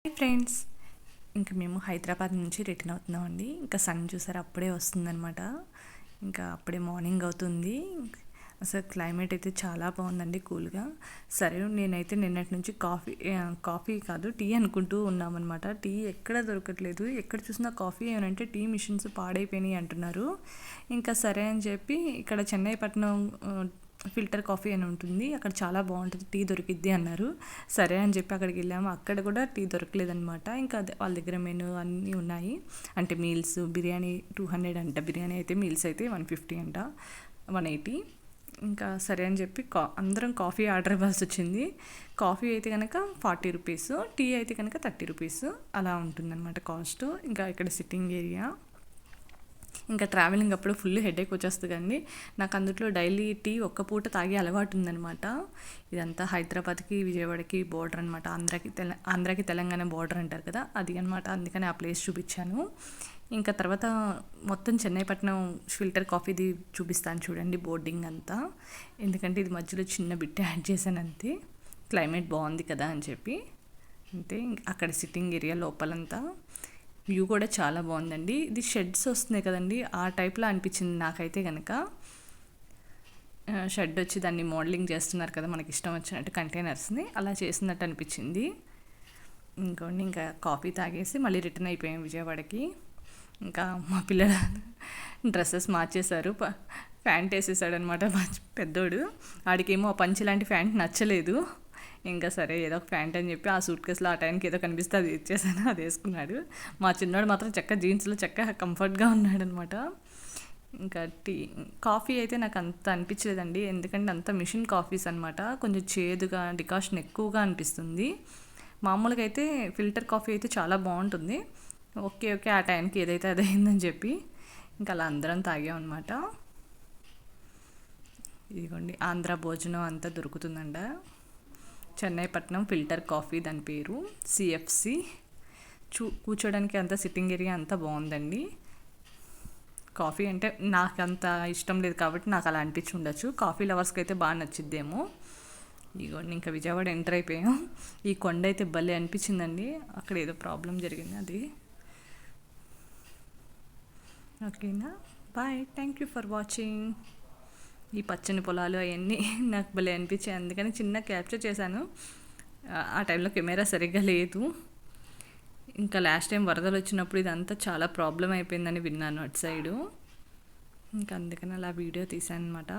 Hi friends, ఇంకా మేము హైదరాబాద్ నుంచి రిటర్న్ అవుతున్నామండి. ఇంకా సన్ చూసారు అప్పుడే వస్తుందన్నమాట. ఇంకా అప్పుడే మార్నింగ్ అవుతుంది. అసలు క్లైమేట్ అయితే చాలా బాగుందండి, కూల్గా. సరే, నేనైతే నిన్నటి నుంచి కాఫీ కాదు టీ అనుకుంటూ ఉన్నామన్నమాట. టీ ఎక్కడ దొరకట్లేదు, ఎక్కడ చూసినా కాఫీ ఏమంటే టీ మిషన్స్ పాడైపోయినాయి అంటున్నారు. ఇంకా సరే అని చెప్పి ఇక్కడ చెన్నైపట్నం ఫిల్టర్ కాఫీ అని ఉంటుంది, అక్కడ చాలా బాగుంటుంది, టీ దొరికిద్ది అన్నారు. సరే అని చెప్పి అక్కడికి వెళ్ళాము. అక్కడ కూడా టీ దొరకలేదనమాట. ఇంకా వాళ్ళ దగ్గర మెనూ అన్నీ ఉన్నాయి. అంటే మీల్స్, బిర్యానీ 200 అంట, బిర్యానీ అయితే, మీల్స్ అయితే 150 అంట, 180. ఇంకా సరే అని చెప్పి అందరం కాఫీ ఆర్డర్ ఇవ్వాల్సి వచ్చింది. కాఫీ అయితే కనుక 40 రూపీస్, టీ అయితే కనుక 30 రూపీస్ అలా ఉంటుందన్నమాట కాస్ట్. ఇంకా ఇక్కడ సిట్టింగ్ ఏరియా. ఇంకా ట్రావెలింగ్ అప్పుడు ఫుల్ హెడేక్ వచ్చేస్తుంది కండి. నాకు అందులో డైలీ టీ ఒక్క పూట తాగే అలవాటు ఉందనమాట. ఇదంతా హైదరాబాద్కి విజయవాడకి బోర్డర్ అనమాట. ఆంధ్రాకి తెలంగాణ బోర్డర్ అంటారు కదా, అది అనమాట. అందుకని ఆ ప్లేస్ చూపించాను. ఇంకా తర్వాత మొత్తం చెన్నైపట్నం ఫిల్టర్ కాఫీది చూపిస్తాను చూడండి, బోర్డింగ్ అంతా. ఎందుకంటే ఇది మధ్యలో చిన్న బిట్ యాడ్ చేశాను అంతే, క్లైమేట్ బాగుంది కదా అని చెప్పి. అంతే. అక్కడ సిట్టింగ్ ఏరియా లోపలంతా వ్యూ కూడా చాలా బాగుందండి. ఇది షెడ్స్ వస్తున్నాయి కదండి, ఆ టైప్లో అనిపించింది నాకైతే కనుక. షెడ్ వచ్చి దాన్ని మోడలింగ్ చేస్తున్నారు కదా, మనకి ఇష్టం వచ్చినట్టు కంటైనర్స్ని అలా చేసినట్టు అనిపించింది. ఇంకోండి, ఇంకా కాఫీ తాగేసి మళ్ళీ రిటర్న్ అయిపోయాం విజయవాడకి. ఇంకా మా పిల్లల డ్రెస్సెస్ మార్చేశారు. ప్యాంట్ వేసేసాడనమాట పెద్దోడు. ఆడికేమో ఆ పంచి లాంటి ప్యాంట్ నచ్చలేదు. ఇంకా సరే ఏదో ఒక ప్యాంట్ అని చెప్పి ఆ సూట్ కేసులో ఆ టైంకి ఏదో కనిపిస్తే అది ఇచ్చేసాను, అది వేసుకున్నాడు. మా చిన్నోడు మాత్రం జీన్స్లో కంఫర్ట్గా ఉన్నాడనమాట. ఇంకా కాఫీ అయితే నాకు అంత అనిపించలేదండి, ఎందుకంటే అంత మిషన్ కాఫీస్ అనమాట. కొంచెం చేదుగా, డికాషన్ ఎక్కువగా అనిపిస్తుంది. మామూలుగా అయితే ఫిల్టర్ కాఫీ అయితే చాలా బాగుంటుంది. ఓకే ఆ టైంకి ఏదైతే అదైందని చెప్పి ఇంకా అలా అందరం తాగామన్నమాట. ఇదిగోండి, ఆంధ్ర భోజనం అంతా దొరుకుతుందంట. చెన్నైపట్నం ఫిల్టర్ కాఫీ దాని పేరు, సిఎఫ్సి. కూర్చోడానికి అంత సిట్టింగ్ ఏరియా అంతా బాగుందండి. కాఫీ అంటే నాకు అంత ఇష్టం లేదు కాబట్టి నాకు అలా అనిపించి ఉండొచ్చు, కాఫీ లవర్స్కి అయితే బాగా నచ్చిద్దేమో. ఇదిగోండి, ఇంకా విజయవాడ ఎంటర్ అయిపోయాం. ఈ కొండ అయితే భలే అనిపించిందండి. అక్కడ ఏదో ప్రాబ్లం జరిగింది, అది. ఓకేనా, bye, thank you for watching. ఈ పచ్చని పొలాలు అవన్నీ నాకు భలే అనిపించాయి, అందుకని చిన్న క్యాప్చర్ చేశాను. ఆ టైంలో కెమెరా సరిగ్గా లేదు. ఇంకా లాస్ట్ టైం వరదలు వచ్చినప్పుడు ఇదంతా చాలా ప్రాబ్లం అయిపోయిందని విన్నాను అటు సైడు. ఇంకా అందుకని అలా వీడియో తీశాను అనమాట.